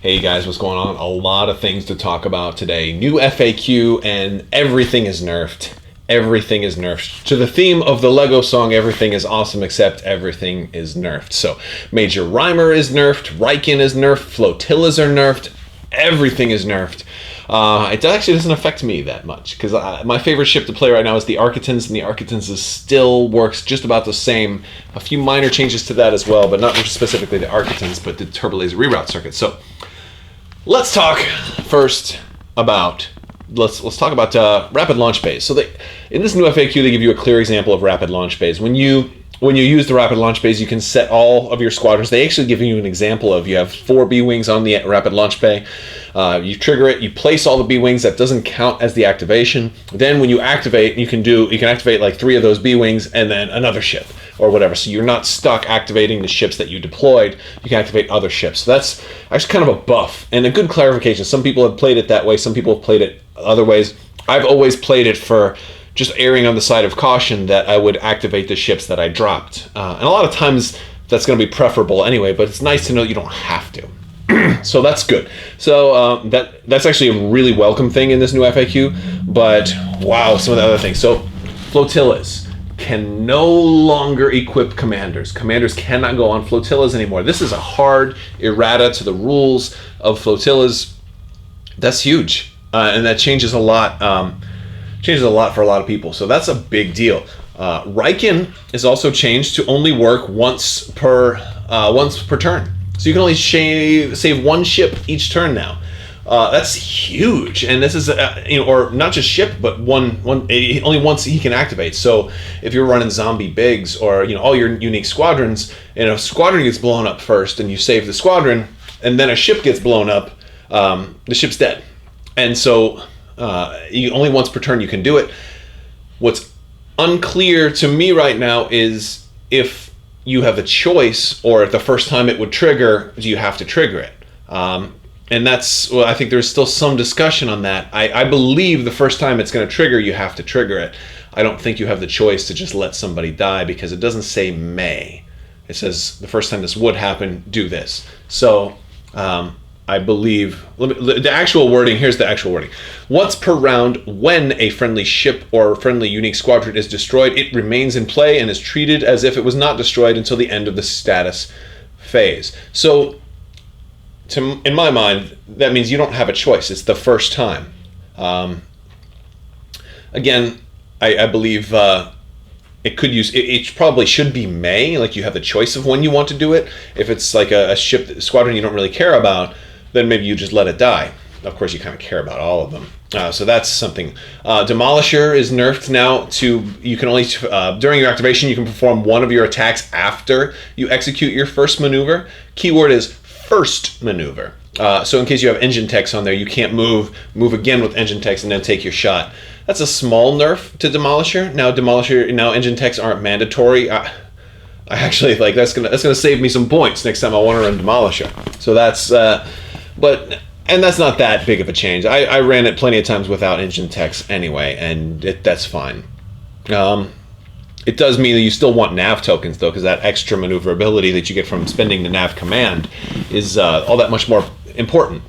Hey guys, what's going on? A lot of things to talk about today. New FAQ and everything is nerfed. Everything is nerfed. To the theme of the Lego song, everything is awesome except everything is nerfed. So Major Rhymer is nerfed, Riken is nerfed, Flotillas are nerfed, everything is nerfed. It actually doesn't affect me that much because my favorite ship to play right now is the Architans, and the Architans still works just about the same. A few minor changes to that as well, but not specifically the Architans, but the Turbo Laser reroute circuit. So let's talk first about let's talk about rapid launch bays. So in this new FAQ, they give you a clear example of rapid launch bays. When you use the rapid launch bays, you can set all of your squadrons. They actually give you an example of you have 4 B-wings on the rapid launch bay. You trigger it, you place all the B-wings. That doesn't count as the activation. Then when you activate, you can activate like 3 of those B-wings and then another ship or whatever. So you're not stuck activating the ships that you deployed. You can activate other ships. So that's actually kind of a buff and a good clarification. Some people have played it that way. Some people have played it other ways. I've always played it for just erring on the side of caution that I would activate the ships that I dropped. And a lot of times that's going to be preferable anyway, but it's nice to know you don't have to. So that's good. So that's actually a really welcome thing in this new FAQ, but wow, some of the other things. So flotillas can no longer equip commanders. Commanders cannot go on flotillas anymore. This is a hard errata to the rules of flotillas. That's huge, and that changes a lot. Changes a lot for a lot of people, so that's a big deal. Riken is also changed to only work once per turn, so you can only save 1 ship each turn now. That's huge, and this is or not just ship, but only once he can activate. So if you're running zombie bigs or all your unique squadrons, and a squadron gets blown up first, and you save the squadron, and then a ship gets blown up, the ship's dead, and so. Only once per turn you can do it. What's unclear to me right now is if you have a choice, or if the first time it would trigger, do you have to trigger it? And I think there's still some discussion on that. I believe the first time it's going to trigger, you have to trigger it. I don't think you have the choice to just let somebody die, because it doesn't say may. It says the first time this would happen, do this. So I believe the actual wording. Here's the actual wording. Once per round, when a friendly ship or friendly unique squadron is destroyed, it remains in play and is treated as if it was not destroyed until the end of the status phase. So, in my mind, that means you don't have a choice. It's the first time. Again, I believe it could use. It probably should be May. Like you have the choice of when you want to do it. If it's like a squadron you don't really care about, then maybe you just let it die. Of course, you kind of care about all of them. So that's something. Demolisher is nerfed now to, you can only, during your activation, you can perform 1 of your attacks after you execute your first maneuver. Keyword is first maneuver. So in case you have engine techs on there, you can't move again with engine techs and then take your shot. That's a small nerf to Demolisher. Now engine techs aren't mandatory. I actually like that's gonna save me some points next time I want to run Demolisher. So that's and that's not that big of a change. I ran it plenty of times without engine techs anyway, and that's fine. It does mean that you still want nav tokens though, because that extra maneuverability that you get from spending the nav command is all that much more important.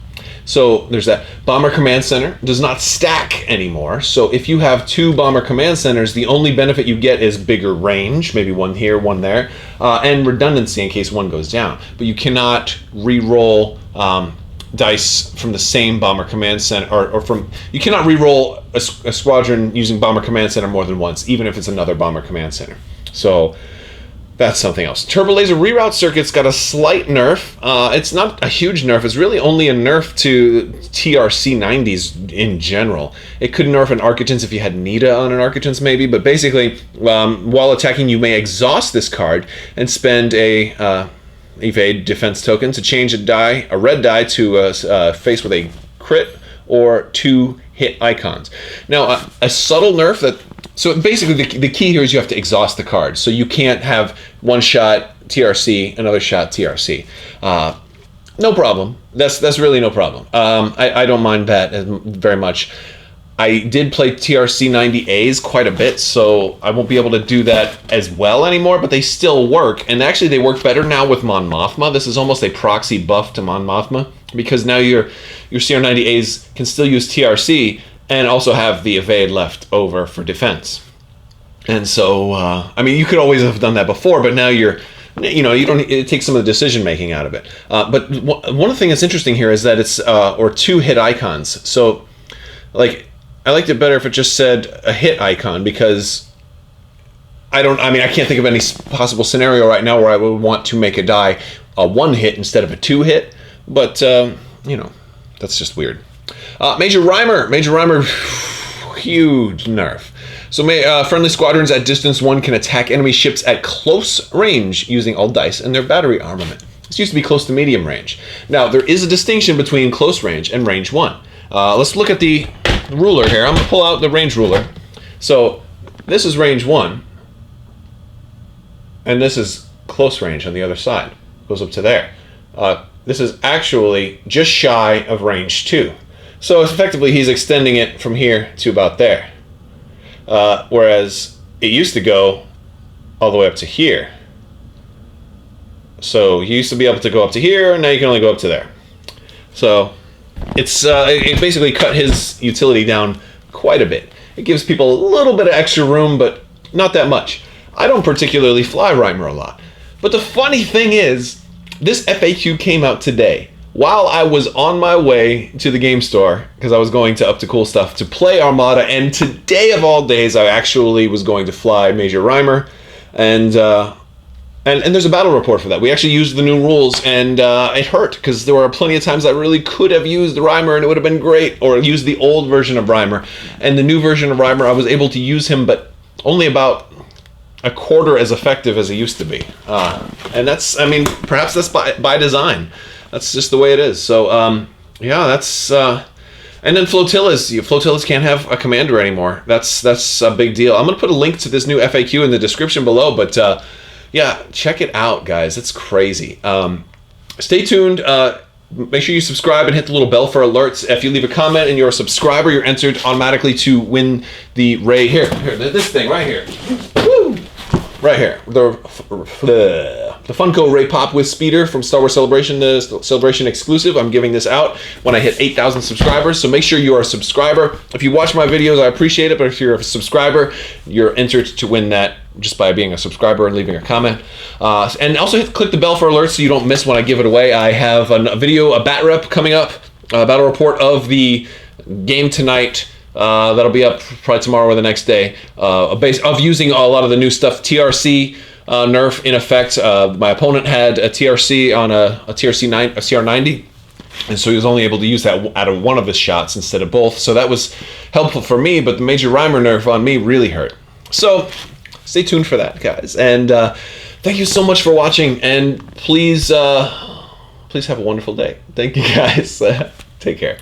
So there's that. Bomber Command Center does not stack anymore. So if you have 2 Bomber Command Centers, the only benefit you get is bigger range, maybe 1 here, 1 there, and redundancy in case 1 goes down. But you cannot re-roll dice from the same Bomber Command Center, you cannot re-roll a squadron using Bomber Command Center more than once, even if it's another Bomber Command Center. So that's something else. Turbo Laser reroute circuit's got a slight nerf. It's not a huge nerf. It's really only a nerf to TRC 90s in general. It could nerf an Architans if you had Nita on an Architans maybe, but basically, while attacking, you may exhaust this card and spend a evade defense token to change a red die to a face with a crit or 2 hit icons. Now, a subtle nerf so basically the key here is you have to exhaust the card. So you can't have 1 shot TRC, another shot TRC. No problem. That's really no problem. I don't mind that very much. I did play TRC 90As quite a bit, so I won't be able to do that as well anymore, but they still work. And actually they work better now with Mon Mothma. This is almost a proxy buff to Mon Mothma, because now your CR90As can still use TRC and also have the evade left over for defense. And so, I mean, you could always have done that before, but now you don't. It takes some of the decision making out of it. But one of the things that's interesting here is that it's or 2 hit icons. So, like, I liked it better if it just said a hit icon, because I can't think of any possible scenario right now where I would want to make a die a 1 hit instead of a 2 hit. But that's just weird. Major Rhymer, huge nerf. So friendly squadrons at distance 1 can attack enemy ships at close range using all dice and their battery armament. This used to be close to medium range. Now, there is a distinction between close range and range 1. Let's look at the ruler here. I'm going to pull out the range ruler. So this is range 1, and this is close range on the other side. Goes up to there. This is actually just shy of range 2. So effectively, he's extending it from here to about there. Whereas it used to go all the way up to here. So you used to be able to go up to here, and now you can only go up to there. So it basically cut his utility down quite a bit. It gives people a little bit of extra room, but not that much. I don't particularly fly Rhymer a lot. But the funny thing is, this FAQ came out today, while I was on my way to the game store, because I was going to Up to Cool Stuff to play Armada, and today of all days I actually was going to fly Major Rhymer, and there's a battle report for that. We actually used the new rules, and it hurt, because there were plenty of times I really could have used Rhymer and it would have been great, or used the old version of Rhymer. And the new version of Rhymer, I was able to use him, but only about a quarter as effective as he used to be. And that's, perhaps that's by design. That's just the way it is. So, yeah, that's... and then flotillas can't have a commander anymore. That's a big deal. I'm going to put a link to this new FAQ in the description below, but yeah, check it out, guys. It's crazy. Stay tuned. Make sure you subscribe and hit the little bell for alerts. If you leave a comment and you're a subscriber, you're entered automatically to win the Ray. Here, this thing right here. Woo! Right here, the Funko Ray Pop with Speeder from Star Wars Celebration, the Celebration exclusive. I'm giving this out when I hit 8,000 subscribers, so make sure you are a subscriber. If you watch my videos, I appreciate it, but if you're a subscriber, you're entered to win that just by being a subscriber and leaving a comment. And also click the bell for alerts so you don't miss when I give it away. I have a video, a bat rep coming up, a battle report of the game tonight. That'll be up probably tomorrow or the next day. A base of using a lot of the new stuff. TRC nerf in effect. My opponent had a TRC on a CR90, and so he was only able to use that out of one of his shots instead of both. So that was helpful for me, but the Major Rhymer nerf on me really hurt. So stay tuned for that, guys. And thank you so much for watching. And please have a wonderful day. Thank you, guys. Take care.